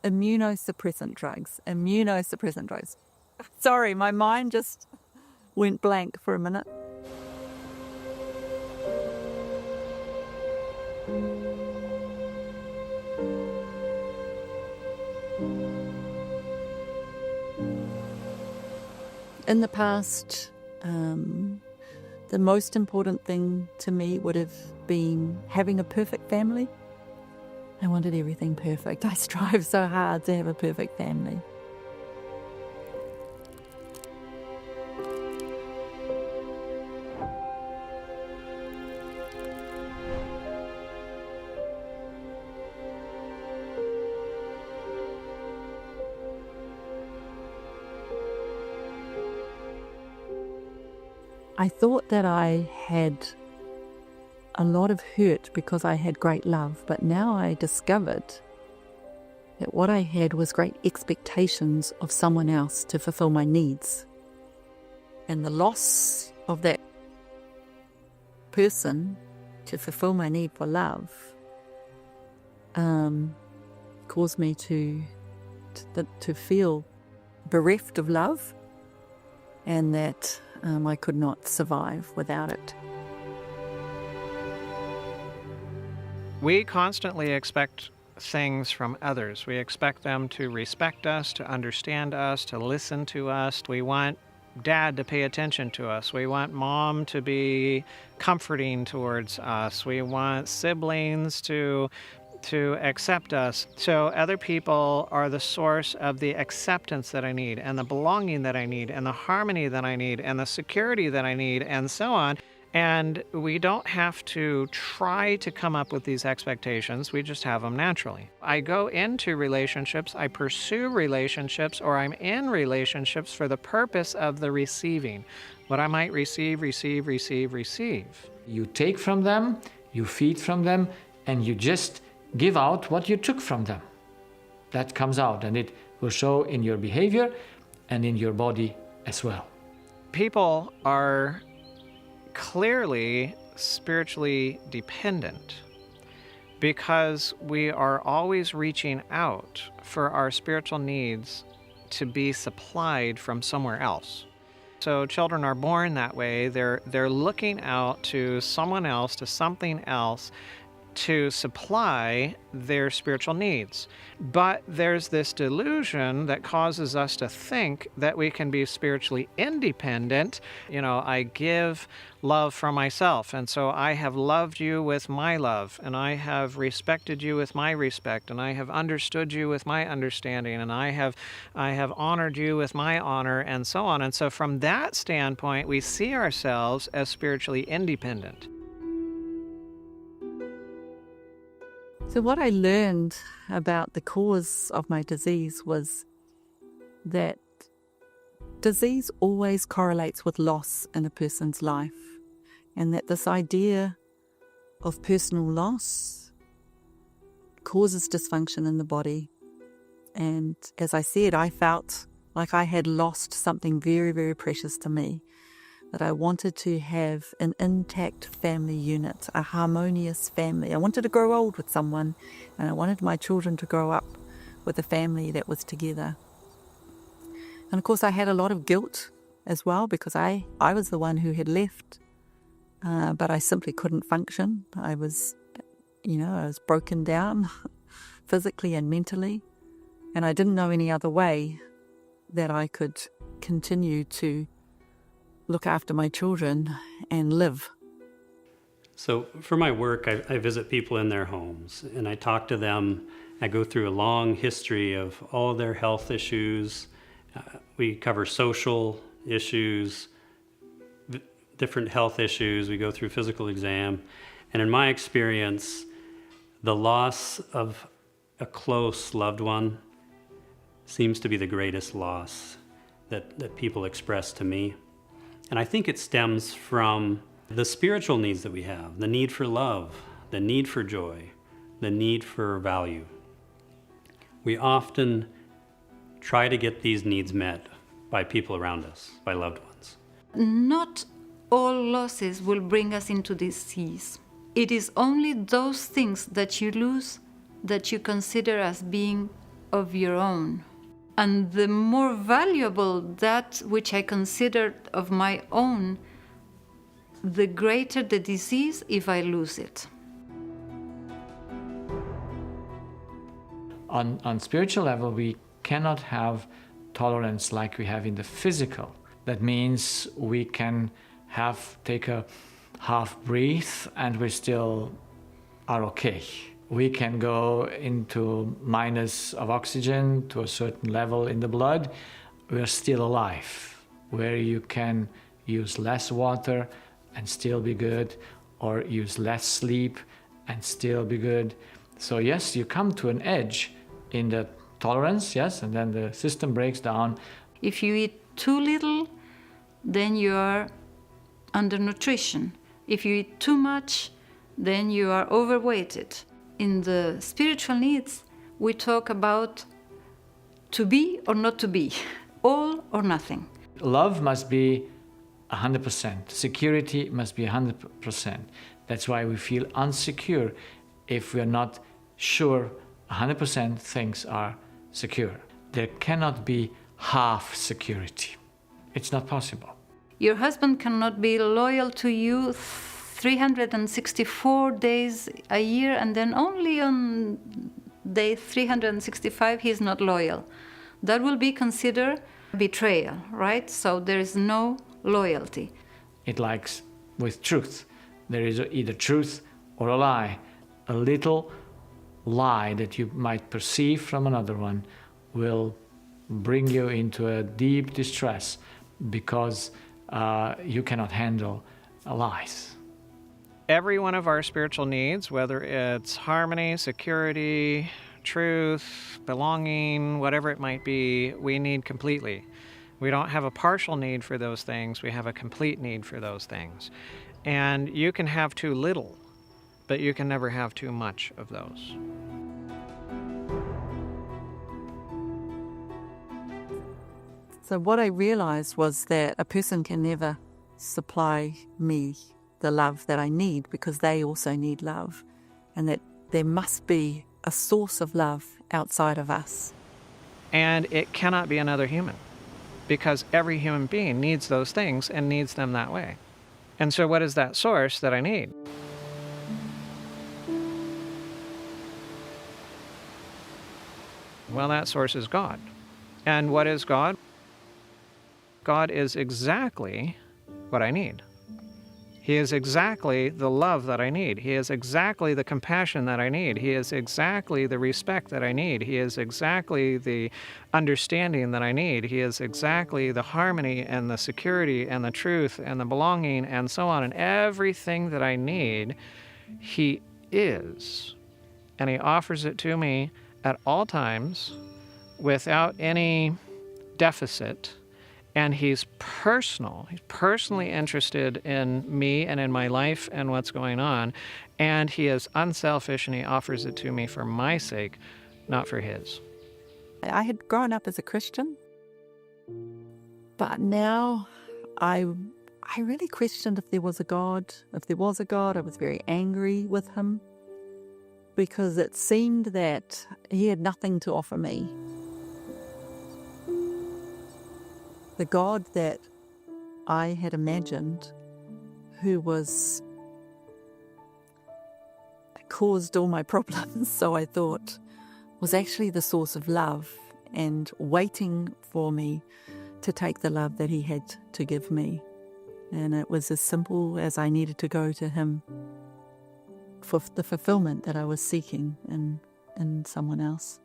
Immunosuppressant drugs. Sorry, my mind just went blank for a minute. In the past, the most important thing to me would have been having a perfect family. I wanted everything perfect. I strive so hard to have a perfect family. I thought that I had a lot of hurt because I had great love, but now I discovered that what I had was great expectations of someone else to fulfill my needs. And the loss of that person to fulfill my need for love caused me to feel bereft of love, and that I could not survive without it. We constantly expect things from others. We expect them to respect us, to understand us, to listen to us. We want dad to pay attention to us. We want mom to be comforting towards us. We want siblings to accept us. So other people are the source of the acceptance that I need, and the belonging that I need, and the harmony that I need, and the security that I need, and so on. And we don't have to try to come up with these expectations. We just have them naturally. I go into relationships, I pursue relationships, or I'm in relationships for the purpose of the receiving. What I might receive. You take from them, you feed from them, and you just give out what you took from them. That comes out, and it will show in your behavior and in your body as well. People are clearly spiritually dependent because we are always reaching out for our spiritual needs to be supplied from somewhere else. So children are born that way. They're looking out to someone else, to something else, to supply their spiritual needs. But there's this delusion that causes us to think that we can be spiritually independent. I give love from myself, and so I have loved you with my love, and I have respected you with my respect, and I have understood you with my understanding, and I have honored you with my honor, and so on. And so from that standpoint, we see ourselves as spiritually independent. So what I learned about the cause of my disease was that disease always correlates with loss in a person's life, and that this idea of personal loss causes dysfunction in the body. And as I said, I felt like I had lost something very, very precious to me, that I wanted to have an intact family unit, a harmonious family. I wanted to grow old with someone, and I wanted my children to grow up with a family that was together. And of course I had a lot of guilt as well, because I was the one who had left, but I simply couldn't function. I was broken down physically and mentally, and I didn't know any other way that I could continue to look after my children and live. So for my work, I visit people in their homes, and I talk to them. I go through a long history of all of their health issues. We cover social issues, different health issues. We go through physical exam. And in my experience, the loss of a close loved one seems to be the greatest loss that people express to me. And I think it stems from the spiritual needs that we have, the need for love, the need for joy, the need for value. We often try to get these needs met by people around us, by loved ones. Not all losses will bring us into disease. It is only those things that you lose that you consider as being of your own. And the more valuable that which I considered of my own, the greater the disease if I lose it. On spiritual level, we cannot have tolerance like we have in the physical. That means we can take a half breath and we still are okay. We can go into minus of oxygen to a certain level in the blood. We're still alive. Where you can use less water and still be good, or use less sleep and still be good. So yes, you come to an edge in the tolerance, yes, and then the system breaks down. If you eat too little, then you are undernutrition. If you eat too much, then you are overweighted. In the spiritual needs, we talk about to be or not to be, all or nothing. Love must be 100%. Security must be 100%. That's why we feel insecure if we're not sure 100% things are secure. There cannot be half security. It's not possible. Your husband cannot be loyal to you 364 days a year, and then only on day 365 he's not loyal. That will be considered betrayal, right? So there is no loyalty. It likes with truth. There is either truth or a lie. A little lie that you might perceive from another one will bring you into a deep distress because you cannot handle lies. Every one of our spiritual needs, whether it's harmony, security, truth, belonging, whatever it might be, we need completely. We don't have a partial need for those things, we have a complete need for those things. And you can have too little, but you can never have too much of those. So what I realized was that a person can never supply me the love that I need because they also need love, and that there must be a source of love outside of us. And it cannot be another human, because every human being needs those things and needs them that way. And so what is that source that I need? Well, that source is God. And what is God? God is exactly what I need. He is exactly the love that I need. He is exactly the compassion that I need. He is exactly the respect that I need. He is exactly the understanding that I need. He is exactly the harmony and the security and the truth and the belonging and so on. And everything that I need, He is. And He offers it to me at all times without any deficit. And He's personal. He's personally interested in me and in my life and what's going on. And He is unselfish, and He offers it to me for my sake, not for His. I had grown up as a Christian, but now I really questioned if there was a God. If there was a God, I was very angry with Him because it seemed that He had nothing to offer me. The God that I had imagined, who caused all my problems, so I thought, was actually the source of love and waiting for me to take the love that He had to give me. And it was as simple as I needed to go to Him for the fulfillment that I was seeking in someone else.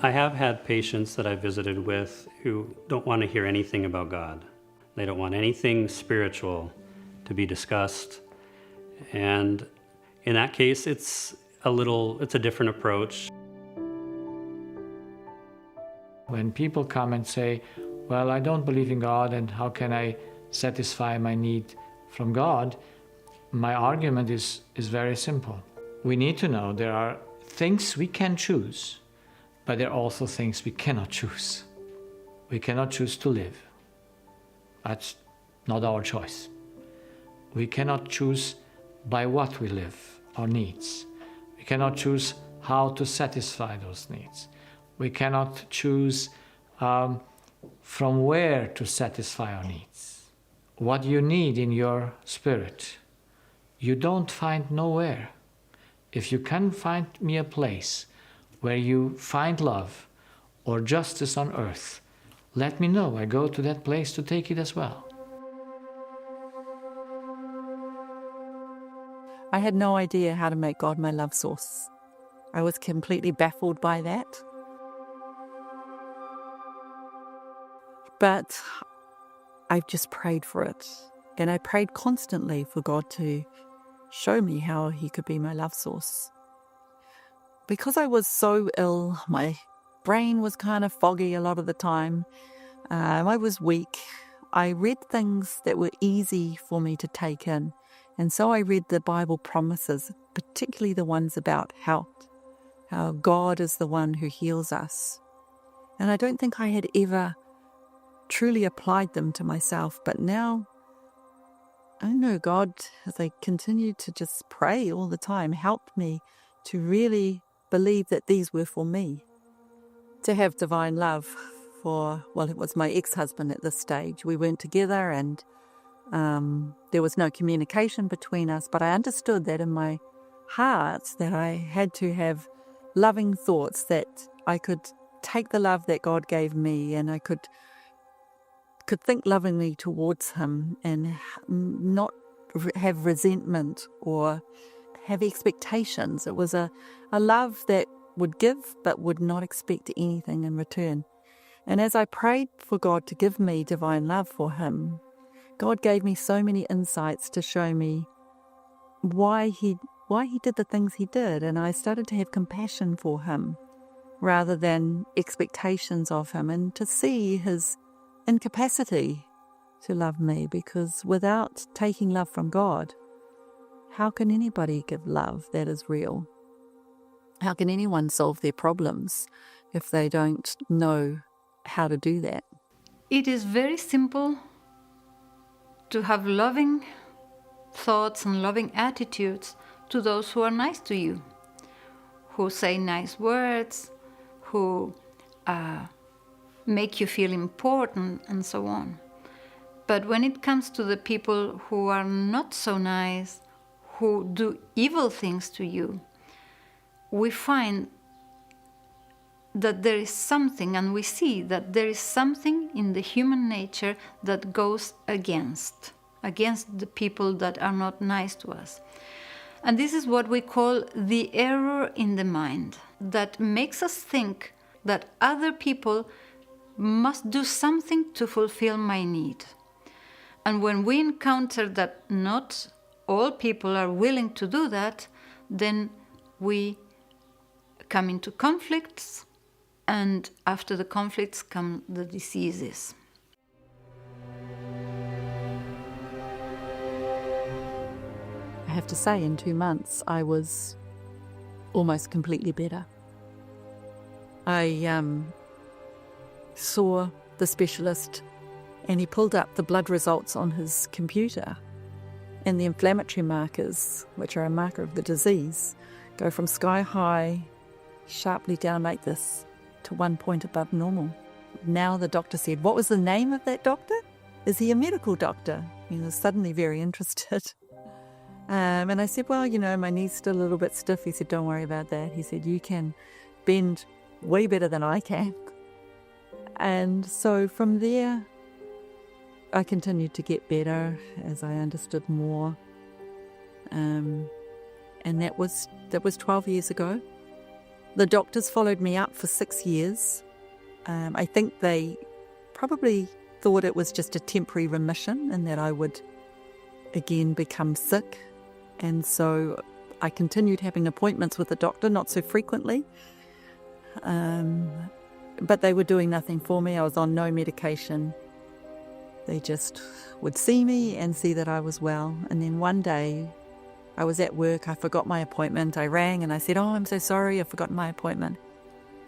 I have had patients that I visited with who don't want to hear anything about God. They don't want anything spiritual to be discussed. And in that case, it's a different approach. When people come and say, well, I don't believe in God, and how can I satisfy my need from God? My argument is very simple. We need to know there are things we can choose, but there are also things we cannot choose. We cannot choose to live. That's not our choice. We cannot choose by what we live, our needs. We cannot choose how to satisfy those needs. We cannot choose from where to satisfy our needs. What you need in your spirit, you don't find nowhere. If you can find me a place where you find love or justice on earth, let me know. I go to that place to take it as well. I had no idea how to make God my love source. I was completely baffled by that. But I just prayed for it. And I prayed constantly for God to show me how He could be my love source. Because I was so ill, my brain was kind of foggy a lot of the time. I was weak. I read things that were easy for me to take in. And so I read the Bible promises, particularly the ones about health, how God is the one who heals us. And I don't think I had ever truly applied them to myself, but now I know God, as I continue to just pray all the time, helped me to really believe that these were for me. To have divine love for, well, it was my ex-husband at this stage. We weren't together and there was no communication between us, but I understood that in my heart that I had to have loving thoughts, that I could take the love that God gave me and I could think lovingly towards Him and not have resentment or have expectations. It was a love that would give but would not expect anything in return. And as I prayed for God to give me divine love for Him, God gave me so many insights to show me why he did the things He did, and I started to have compassion for Him rather than expectations of Him, and to see His incapacity to love me, because without taking love from God, how can anybody give love that is real? How can anyone solve their problems if they don't know how to do that? It is very simple to have loving thoughts and loving attitudes to those who are nice to you, who say nice words, who make you feel important, and so on. But when it comes to the people who are not so nice, who do evil things to you, we find that there is something, and we see that there is something in the human nature that goes against the people that are not nice to us. And this is what we call the error in the mind, that makes us think that other people must do something to fulfill my need. And when we encounter that not all people are willing to do that, then we come into conflicts, and after the conflicts come the diseases. I have to say, in 2 months, I was almost completely better. I saw the specialist and he pulled up the blood results on his computer, and the inflammatory markers, which are a marker of the disease, go from sky high, sharply down like this, to 1 point above normal. Now the doctor said, "What was the name of that doctor? Is he a medical doctor?" He was suddenly very interested. And I said, "Well, my knee's still a little bit stiff." He said, "Don't worry about that." He said, "You can bend way better than I can." And so from there, I continued to get better as I understood more. And that was 12 years ago. The doctors followed me up for 6 years. I think they probably thought it was just a temporary remission and that I would again become sick. And so I continued having appointments with the doctor, not so frequently. But they were doing nothing for me. I was on no medication. They just would see me and see that I was well. And then one day I was at work, I forgot my appointment. I rang and I said, "Oh, I'm so sorry, I've forgotten my appointment."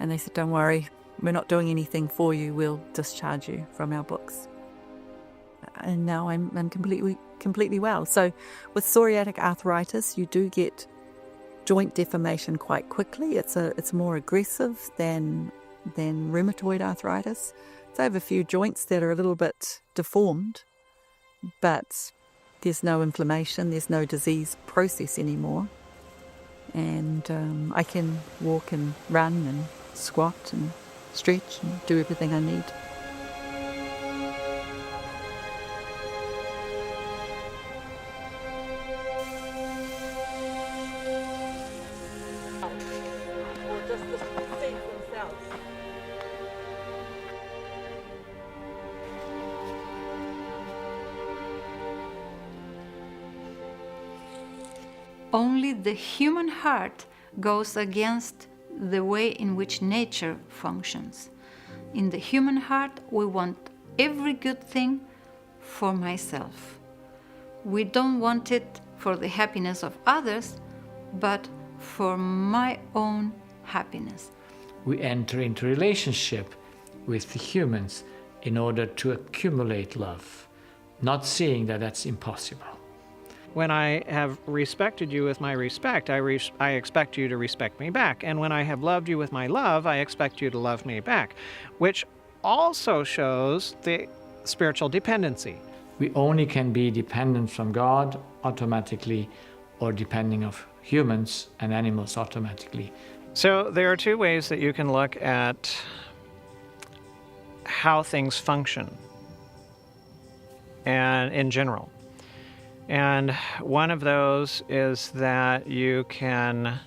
And they said, "Don't worry, we're not doing anything for you. We'll discharge you from our books." And now I'm completely completely well. So with psoriatic arthritis, you do get joint deformation quite quickly. It's more aggressive than rheumatoid arthritis. So I have a few joints that are a little bit deformed, but there's no inflammation, there's no disease process anymore. And I can walk and run and squat and stretch and do everything I need. Only the human heart goes against the way in which nature functions. In the human heart, we want every good thing for myself. We don't want it for the happiness of others, but for my own happiness. We enter into relationship with the humans in order to accumulate love, not seeing that that's impossible. When I have respected you with my respect, I expect you to respect me back. And when I have loved you with my love, I expect you to love me back, which also shows the spiritual dependency. We only can be dependent from God automatically, or depending of humans and animals automatically. So there are two ways that you can look at how things function and in general. And one of those is that you can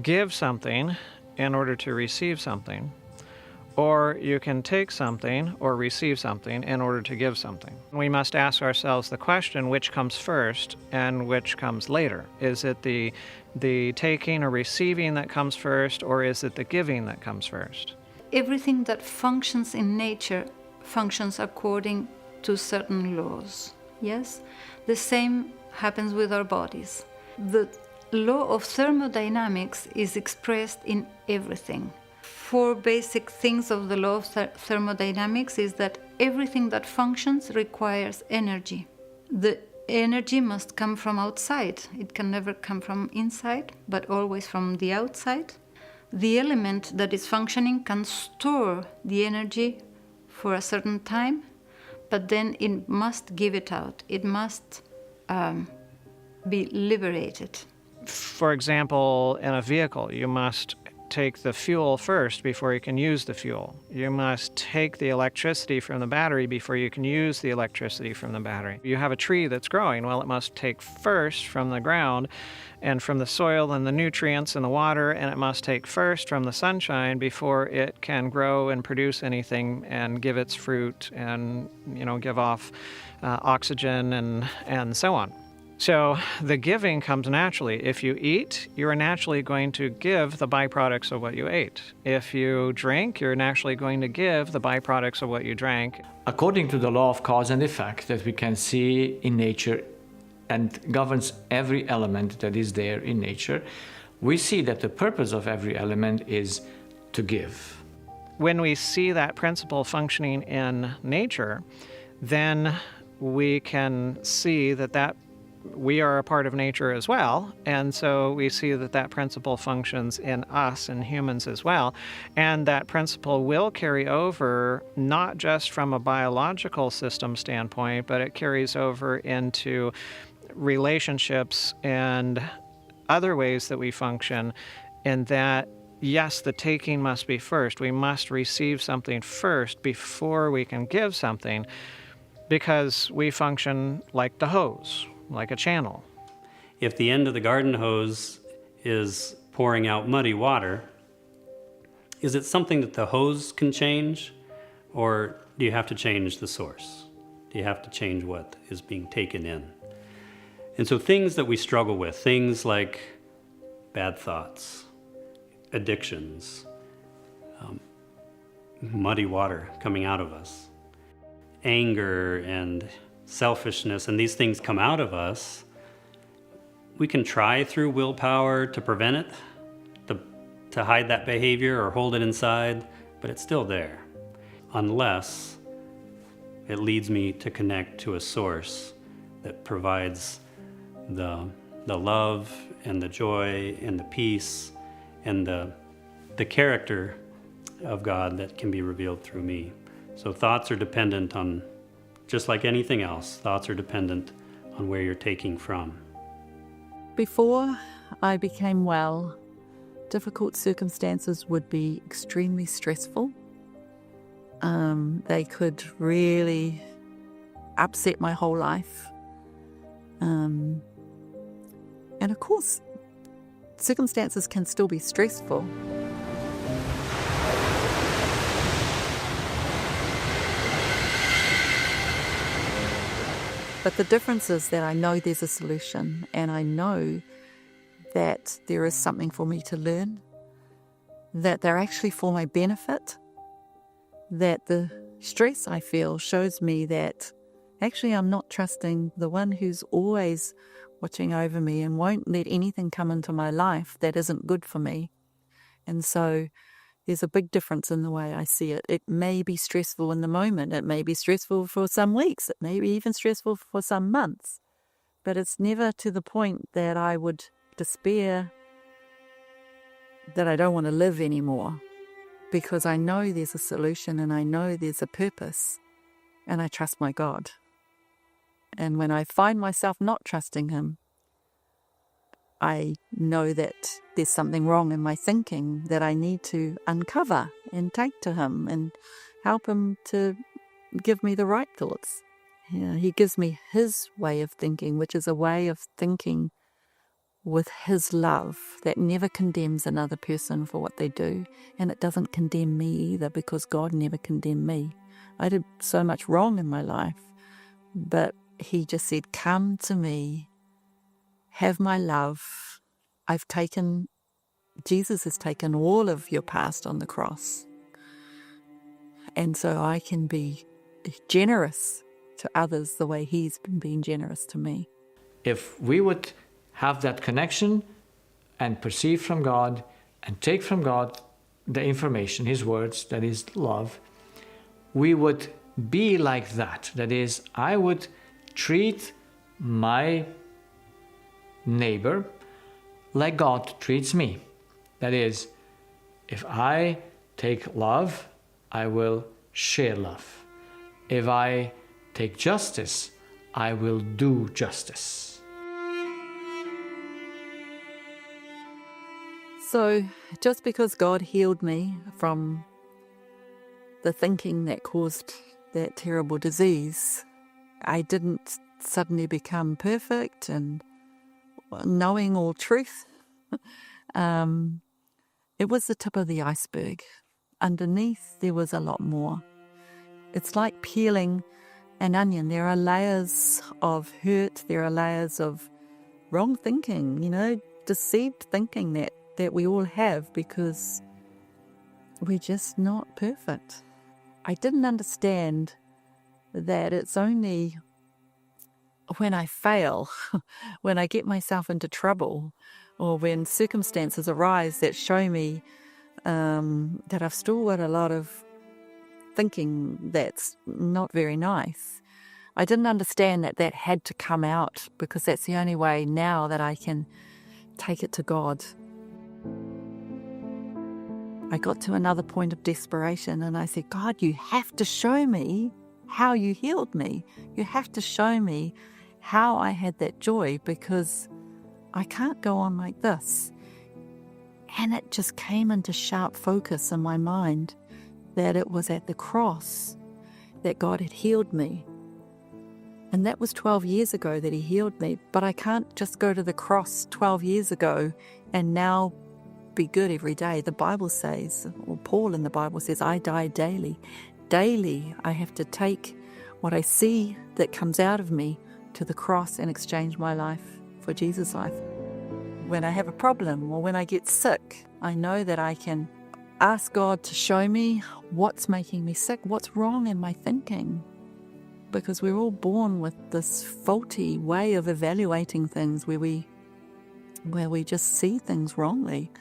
give something in order to receive something, or you can take something or receive something in order to give something. We must ask ourselves the question, which comes first and which comes later? Is it the taking or receiving that comes first, or is it the giving that comes first? Everything that functions in nature functions according to certain laws. Yes? The same happens with our bodies. The law of thermodynamics is expressed in everything. Four basic things of the law of thermodynamics is that everything that functions requires energy. The energy must come from outside. It can never come from inside, but always from the outside. The element that is functioning can store the energy for a certain time, but then it must give it out. It must be liberated. For example, in a vehicle, you must take the fuel first before you can use the fuel. You must take the electricity from the battery before you can use the electricity from the battery. You have a tree that's growing. Well, it must take first from the ground and from the soil and the nutrients and the water, and it must take first from the sunshine before it can grow and produce anything and give its fruit and, give off oxygen and so on. So the giving comes naturally. If you eat, you are naturally going to give the byproducts of what you ate. If you drink, you're naturally going to give the byproducts of what you drank. According to the law of cause and effect that we can see in nature and governs every element that is there in nature, we see that the purpose of every element is to give. When we see that principle functioning in nature, then we can see that we are a part of nature as well, and so we see that principle functions in us and humans as well, and that principle will carry over not just from a biological system standpoint, but it carries over into relationships and other ways that we function, in that yes, the taking must be first. We must receive something first before we can give something, because we function like the hose, like a channel. If the end of the garden hose is pouring out muddy water, is it something that the hose can change, or do you have to change the source? Do you have to change what is being taken in? And so things that we struggle with, things like bad thoughts, addictions, muddy water coming out of us, anger and selfishness, and these things come out of us, we can try through willpower to prevent it, to hide that behavior or hold it inside, but it's still there, unless it leads me to connect to a source that provides the love and the joy and the peace and the character of God that can be revealed through me. So thoughts are dependent on, just like anything else, thoughts are dependent on where you're taking from. Before I became well, difficult circumstances would be extremely stressful. They could really upset my whole life. And of course, circumstances can still be stressful. But the difference is that I know there's a solution, and I know that there is something for me to learn, that they're actually for my benefit, that the stress I feel shows me that actually I'm not trusting the one who's always watching over me and won't let anything come into my life that isn't good for me. And so there's a big difference in the way I see it. It may be stressful in the moment. It may be stressful for some weeks. It may be even stressful for some months. But it's never to the point that I would despair, that I don't want to live anymore, because I know there's a solution and I know there's a purpose, and I trust my God. And when I find myself not trusting Him, I know that there's something wrong in my thinking that I need to uncover and take to Him and help Him to give me the right thoughts. Yeah, He gives me His way of thinking, which is a way of thinking with His love that never condemns another person for what they do, and it doesn't condemn me either, because God never condemned me. I did so much wrong in my life, but He just said, come to me, have my love. Jesus has taken all of your past on the cross. And so I can be generous to others the way He's been being generous to me. If we would have that connection and perceive from God and take from God the information, His words, that is love, we would be like that. That is, I would treat my neighbor like God treats me. That is, if I take love, I will share love. If I take justice, I will do justice. So just because God healed me from the thinking that caused that terrible disease, I didn't suddenly become perfect and knowing all truth. It was the tip of the iceberg. Underneath, there was a lot more. It's like peeling an onion. There are layers of hurt, there are layers of wrong thinking, deceived thinking that we all have, because we're just not perfect. I didn't understand that it's only when I fail, when I get myself into trouble, or when circumstances arise that show me that I've still got a lot of thinking that's not very nice. I didn't understand that had to come out, because that's the only way now that I can take it to God. I got to another point of desperation and I said, God, you have to show me how you healed me. You have to show me how I had that joy, because I can't go on like this. And it just came into sharp focus in my mind that it was at the cross that God had healed me. And that was 12 years ago that He healed me. But I can't just go to the cross 12 years ago and now be good every day. The Bible says, or Paul in the Bible says, I die daily. Daily I have to take what I see that comes out of me to the cross and exchange my life for Jesus' life. When I have a problem or when I get sick, I know that I can ask God to show me what's making me sick, what's wrong in my thinking. Because we're all born with this faulty way of evaluating things where we just see things wrongly.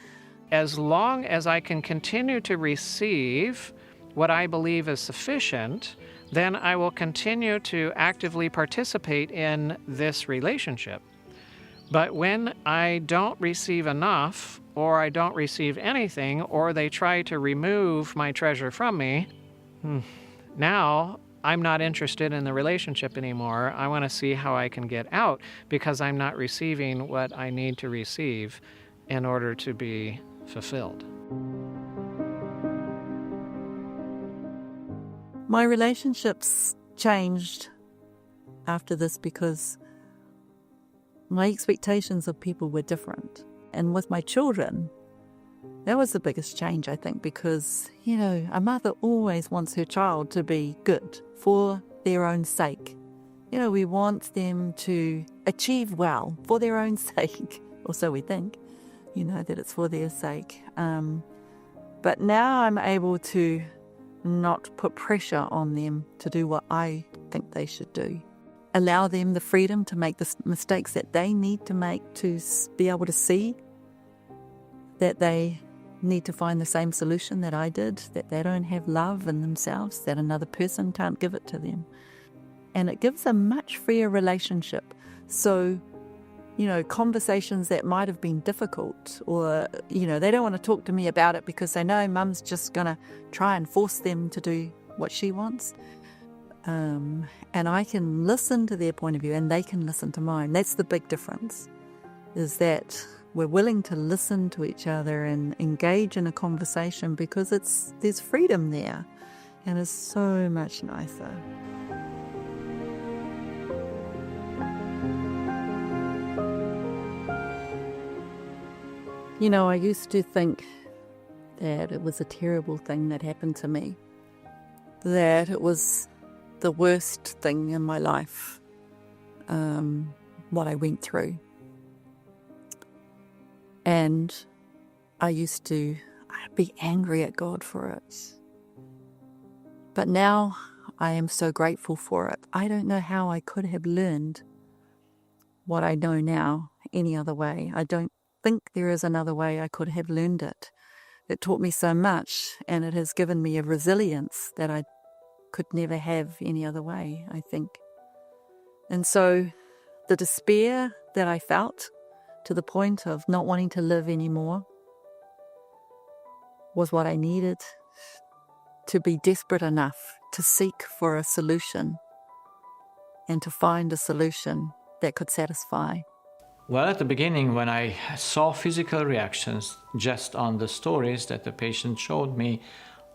As long as I can continue to receive what I believe is sufficient, then I will continue to actively participate in this relationship. But when I don't receive enough, or I don't receive anything, or they try to remove my treasure from me, now I'm not interested in the relationship anymore. I want to see how I can get out because I'm not receiving what I need to receive in order to be fulfilled. My relationships changed after this because my expectations of people were different. And with my children, that was the biggest change, I think, because, a mother always wants her child to be good for their own sake. We want them to achieve well for their own sake, or so we think, that it's for their sake. But now I'm able to not put pressure on them to do what I think they should do. Allow them the freedom to make the mistakes that they need to make to be able to see that they need to find the same solution that I did, that they don't have love in themselves, that another person can't give it to them. And it gives a much freer relationship. So, conversations that might have been difficult or, they don't want to talk to me about it because they know Mum's just going to try and force them to do what she wants. And I can listen to their point of view and they can listen to mine. That's the big difference, is that we're willing to listen to each other and engage in a conversation because there's freedom there and it's so much nicer. I used to think that it was a terrible thing that happened to me, that it was the worst thing in my life, what I went through. And I used to be angry at God for it. But now I am so grateful for it. I don't know how I could have learned what I know now any other way. I don't think there is another way I could have learned it. It taught me so much, and it has given me a resilience that I could never have any other way, I think. And so the despair that I felt to the point of not wanting to live anymore was what I needed to be desperate enough to seek for a solution and to find a solution that could satisfy. Well, at the beginning, when I saw physical reactions just on the stories that the patient showed me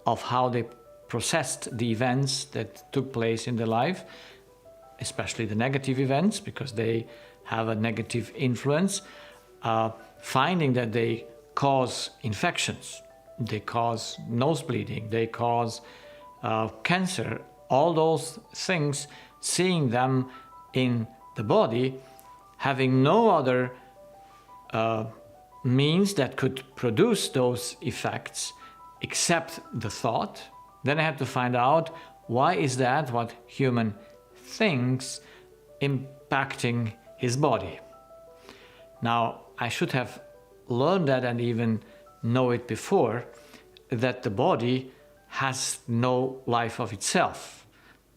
of how they processed the events that took place in their life, especially the negative events, because they have a negative influence, finding that they cause infections, they cause nose bleeding, they cause cancer, all those things, seeing them in the body, having no other means that could produce those effects except the thought. Then I had to find out, why is that what human thinks impacting his body? Now, I should have learned that and even know it before, that the body has no life of itself,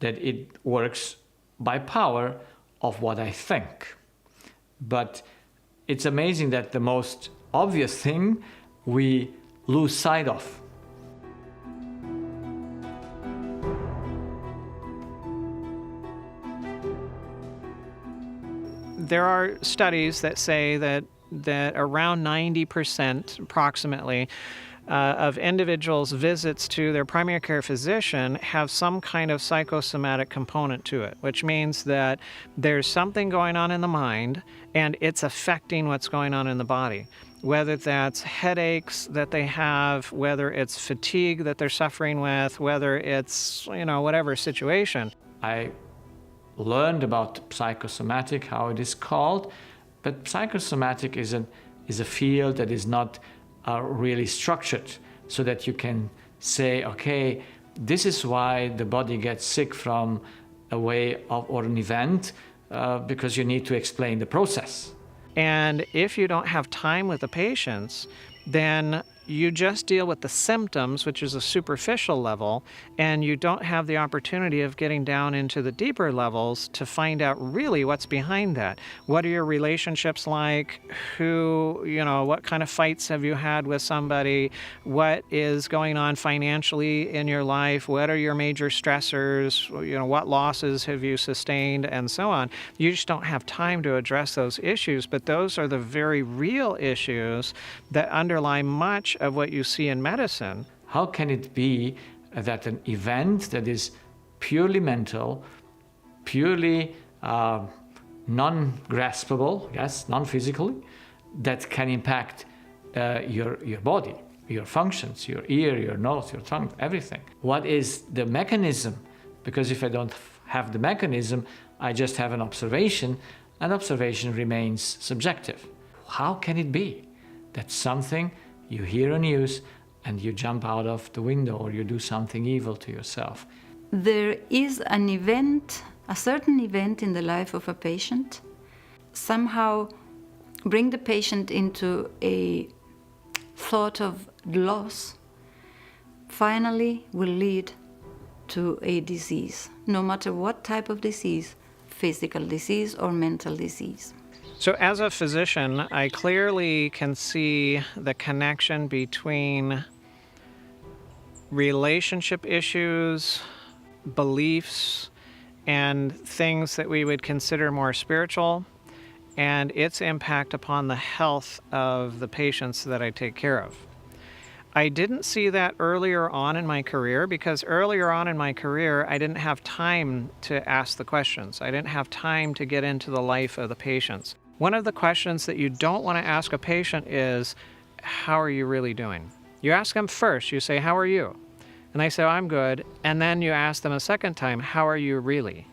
that it works by power of what I think. But it's amazing that the most obvious thing we lose sight of. There are studies that say that around 90% approximately of individuals' visits to their primary care physician have some kind of psychosomatic component to it, which means that there's something going on in the mind and it's affecting what's going on in the body. Whether that's headaches that they have, whether it's fatigue that they're suffering with, whether it's, whatever situation. I learned about psychosomatic, how it is called, but psychosomatic is a field that is not really structured, so that you can say, okay, this is why the body gets sick from a way of or an event, because you need to explain the process. And if you don't have time with the patients, then you just deal with the symptoms, which is a superficial level, and you don't have the opportunity of getting down into the deeper levels to find out really what's behind that. What are your relationships like? What kind of fights have you had with somebody? What is going on financially in your life? What are your major stressors? What losses have you sustained, and so on. You just don't have time to address those issues, but those are the very real issues that underlie much of what you see in medicine. How can it be that an event that is purely mental, purely non-graspable, yes, non-physically, that can impact your body, your functions, your ear, your nose, your tongue, everything? What is the mechanism? Because if I don't have the mechanism, I just have an observation, and observation remains subjective. How can it be that something you hear on news and you jump out of the window or you do something evil to yourself? There is an event, a certain event in the life of a patient, somehow bring the patient into a thought of loss, finally will lead to a disease, no matter what type of disease, physical disease or mental disease. So as a physician, I clearly can see the connection between relationship issues, beliefs, and things that we would consider more spiritual, and its impact upon the health of the patients that I take care of. I didn't see that earlier on in my career because earlier on in my career, I didn't have time to ask the questions. I didn't have time to get into the life of the patients. One of the questions that you don't want to ask a patient is, how are you really doing? You ask them first, you say, how are you? And they say, oh, I'm good. And then you ask them a second time, how are you really?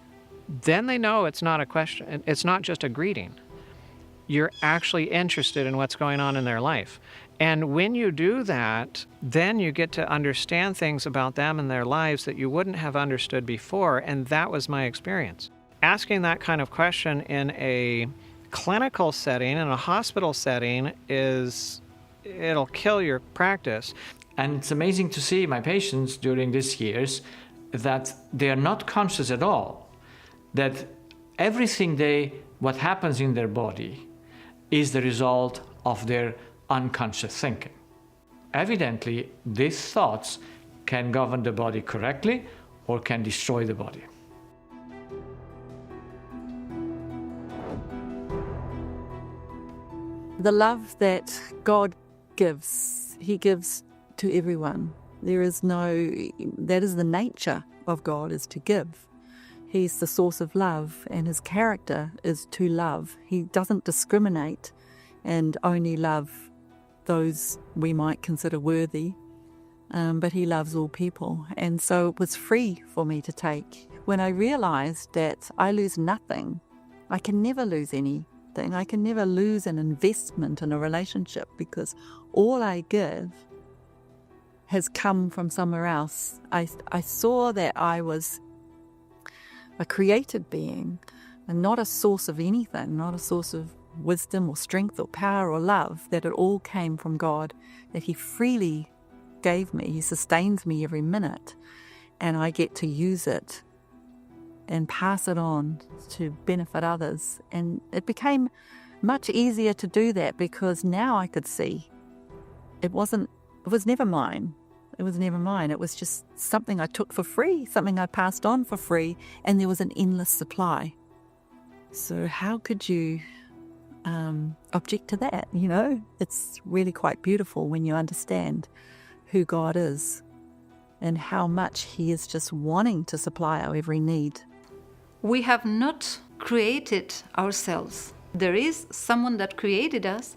Then they know it's not a question, it's not just a greeting. You're actually interested in what's going on in their life. And when you do that, then you get to understand things about them and their lives that you wouldn't have understood before, and that was my experience. Asking that kind of question in a clinical setting, in a hospital setting, it'll kill your practice. And it's amazing to see my patients during these years that they are not conscious at all, that everything what happens in their body is the result of their unconscious thinking. Evidently, these thoughts can govern the body correctly or can destroy the body. The love that God gives, He gives to everyone. That is the nature of God, is to give. He's the source of love, and His character is to love. He doesn't discriminate and only love those we might consider worthy, but He loves all people. And so it was free for me to take. When I realized that I lose nothing, I can never lose anything. I can never lose an investment in a relationship because all I give has come from somewhere else. I saw that I was a created being and not a source of anything, not a source of wisdom or strength or power or love, that it all came from God, that He freely gave me. He sustains me every minute, and I get to use it and pass it on to benefit others. And it became much easier to do that because now I could see it was never mine. It was never mine. It was just something I took for free, something I passed on for free, and there was an endless supply. So how could you object to that? It's really quite beautiful when you understand who God is and how much He is just wanting to supply our every need. We have not created ourselves. There is someone that created us,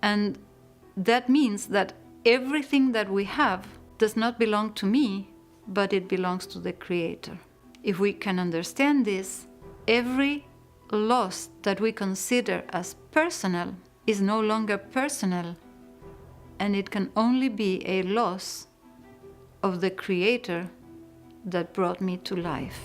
and that means that everything that we have does not belong to me, but it belongs to the Creator. If we can understand this, every loss that we consider as personal is no longer personal, and it can only be a loss of the Creator that brought me to life.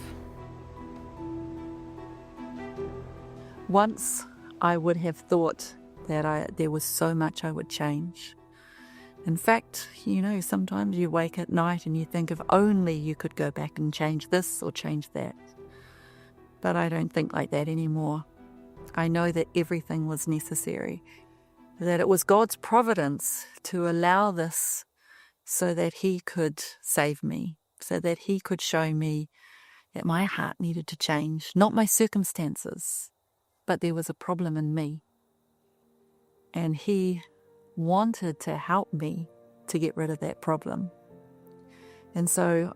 Once I would have thought that there was so much I would change. In fact, sometimes you wake at night and you think if only you could go back and change this or change that. But I don't think like that anymore. I know that everything was necessary, that it was God's providence to allow this so that He could save me, so that He could show me that my heart needed to change, not my circumstances, but there was a problem in me. And He wanted to help me to get rid of that problem. And so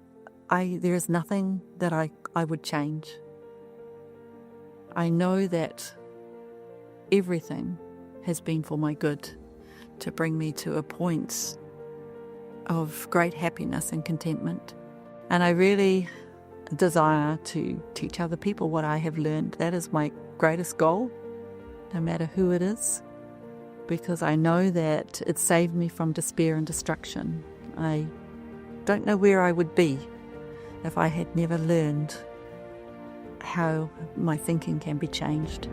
there is nothing that I would change. I know that everything has been for my good, to bring me to a point of great happiness and contentment. And I really desire to teach other people what I have learned. That is my greatest goal, no matter who it is, because I know that it saved me from despair and destruction. I don't know where I would be if I had never learned how my thinking can be changed.